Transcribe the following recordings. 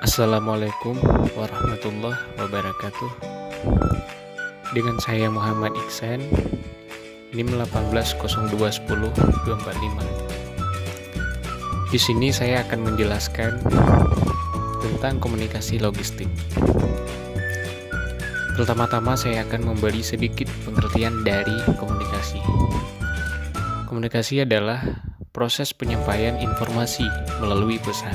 Assalamualaikum warahmatullahi wabarakatuh. Dengan saya Muhammad Iksan, NIM 180210-245. Di sini saya akan menjelaskan tentang komunikasi logistik. Pertama-tama saya akan memberi sedikit pengertian dari komunikasi. Komunikasi adalah proses penyampaian informasi melalui pesan.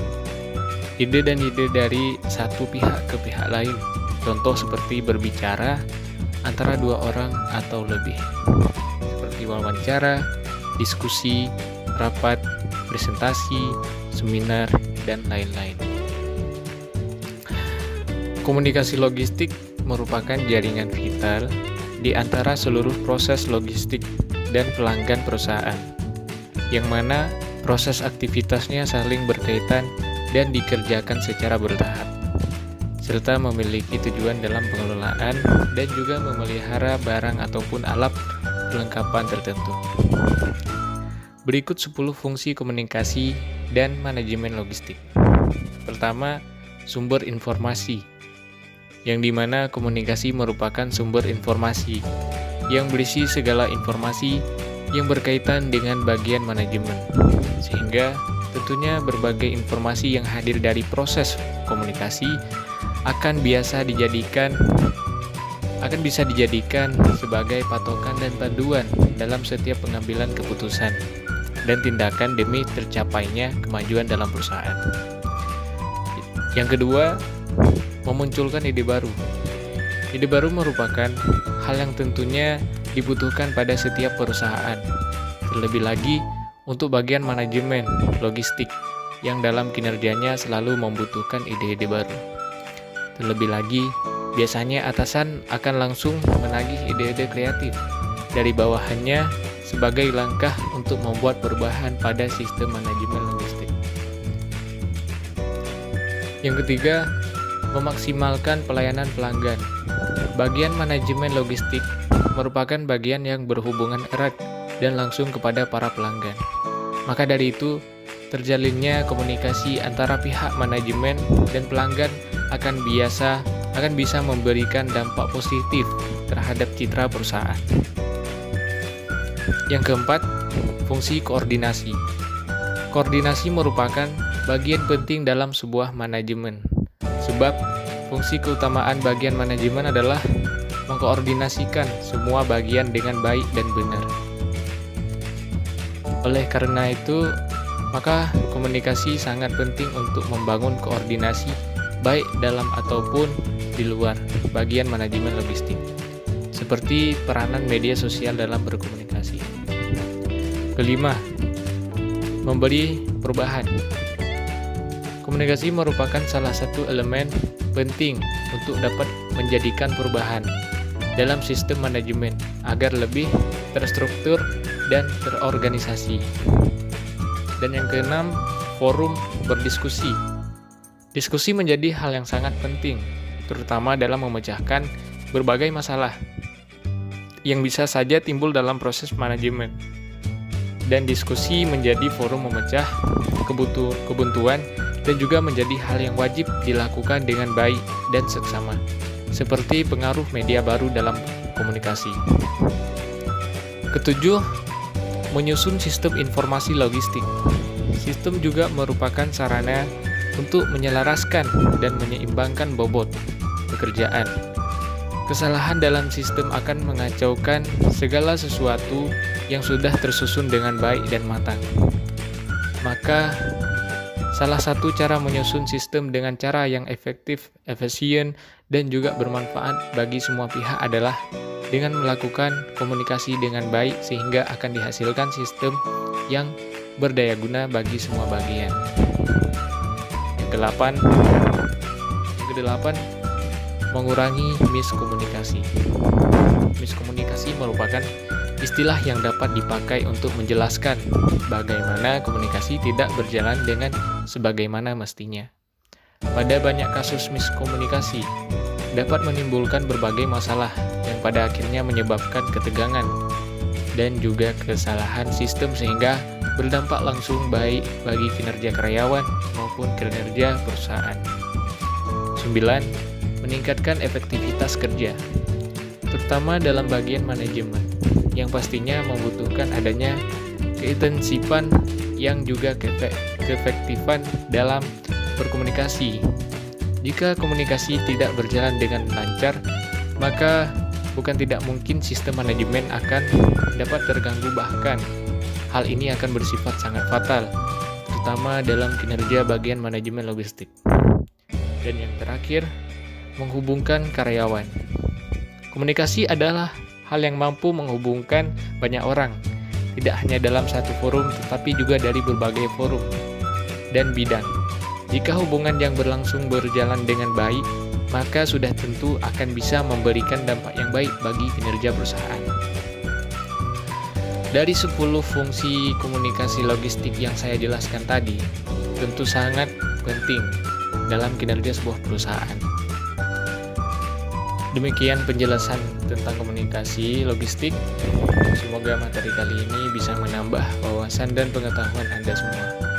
Ide dan ide dari satu pihak ke pihak lain. Contoh seperti berbicara antara dua orang atau lebih. Seperti wawancara, diskusi, rapat, presentasi, seminar, dan lain-lain. Komunikasi logistik merupakan jaringan vital di antara seluruh proses logistik dan pelanggan perusahaan, yang mana proses aktivitasnya saling berkaitan dan dikerjakan secara bertahap, serta memiliki tujuan dalam pengelolaan dan juga memelihara barang ataupun alat perlengkapan tertentu. Berikut 10 fungsi komunikasi dan manajemen logistik. Pertama, sumber informasi, yang dimana komunikasi merupakan sumber informasi yang berisi segala informasi yang berkaitan dengan bagian manajemen, sehingga tentunya berbagai informasi yang hadir dari proses komunikasi akan bisa dijadikan sebagai patokan dan panduan dalam setiap pengambilan keputusan dan tindakan demi tercapainya kemajuan dalam perusahaan. Yang kedua, memunculkan ide baru. Ide baru merupakan hal yang tentunya dibutuhkan pada setiap perusahaan. Terlebih lagi untuk bagian manajemen logistik yang dalam kinerjanya selalu membutuhkan ide-ide baru. Terlebih lagi, biasanya atasan akan langsung menagih ide-ide kreatif dari bawahannya sebagai langkah untuk membuat perubahan pada sistem manajemen logistik. Yang ketiga, memaksimalkan pelayanan pelanggan. Bagian manajemen logistik merupakan bagian yang berhubungan erat dan langsung kepada para pelanggan. Maka dari itu, terjalinnya komunikasi antara pihak manajemen dan pelanggan akan bisa memberikan dampak positif terhadap citra perusahaan. Yang keempat, fungsi koordinasi. Koordinasi merupakan bagian penting dalam sebuah manajemen, sebab fungsi keutamaan bagian manajemen adalah mengkoordinasikan semua bagian dengan baik dan benar. Oleh karena itu, maka komunikasi sangat penting untuk membangun koordinasi baik dalam ataupun di luar bagian manajemen logistik, seperti peranan media sosial dalam berkomunikasi. Kelima, memberi perubahan. Komunikasi merupakan salah satu elemen penting untuk dapat menjadikan perubahan dalam sistem manajemen agar lebih terstruktur dan terorganisasi. Dan yang keenam, forum berdiskusi. Diskusi menjadi hal yang sangat penting, terutama dalam memecahkan berbagai masalah yang bisa saja timbul dalam proses manajemen. Dan diskusi menjadi forum memecah kebuntuan dan juga menjadi hal yang wajib dilakukan dengan baik dan seksama, seperti pengaruh media baru dalam komunikasi. Ketujuh, menyusun sistem informasi logistik. Sistem juga merupakan sarana untuk menyelaraskan dan menyeimbangkan bobot pekerjaan. Kesalahan dalam sistem akan mengacaukan segala sesuatu yang sudah tersusun dengan baik dan matang. Maka, salah satu cara menyusun sistem dengan cara yang efektif, efisien, dan juga bermanfaat bagi semua pihak adalah dengan melakukan komunikasi dengan baik sehingga akan dihasilkan sistem yang berdaya guna bagi semua bagian. Yang kedelapan, mengurangi miskomunikasi. Miskomunikasi merupakan istilah yang dapat dipakai untuk menjelaskan bagaimana komunikasi tidak berjalan dengan sebagaimana mestinya. Pada banyak kasus miskomunikasi dapat menimbulkan berbagai masalah yang pada akhirnya menyebabkan ketegangan dan juga kesalahan sistem sehingga berdampak langsung baik bagi kinerja karyawan maupun kinerja perusahaan. 9. Meningkatkan efektivitas kerja, terutama dalam bagian manajemen, yang pastinya membutuhkan adanya keintensifan yang juga keefektifan dalam berkomunikasi. Jika komunikasi tidak berjalan dengan lancar, maka bukan tidak mungkin sistem manajemen akan dapat terganggu, bahkan hal ini akan bersifat sangat fatal, terutama dalam kinerja bagian manajemen logistik. Dan yang terakhir, menghubungkan karyawan. Komunikasi adalah hal yang mampu menghubungkan banyak orang, tidak hanya dalam satu forum, tetapi juga dari berbagai forum dan bidang. Jika hubungan yang berlangsung berjalan dengan baik, maka sudah tentu akan bisa memberikan dampak yang baik bagi kinerja perusahaan. Dari 10 fungsi komunikasi logistik yang saya jelaskan tadi, tentu sangat penting dalam kinerja sebuah perusahaan. Demikian penjelasan tentang komunikasi logistik. Semoga materi kali ini bisa menambah wawasan dan pengetahuan Anda semua.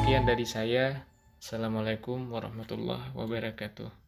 Sekian dari saya. Assalamualaikum warahmatullahi wabarakatuh.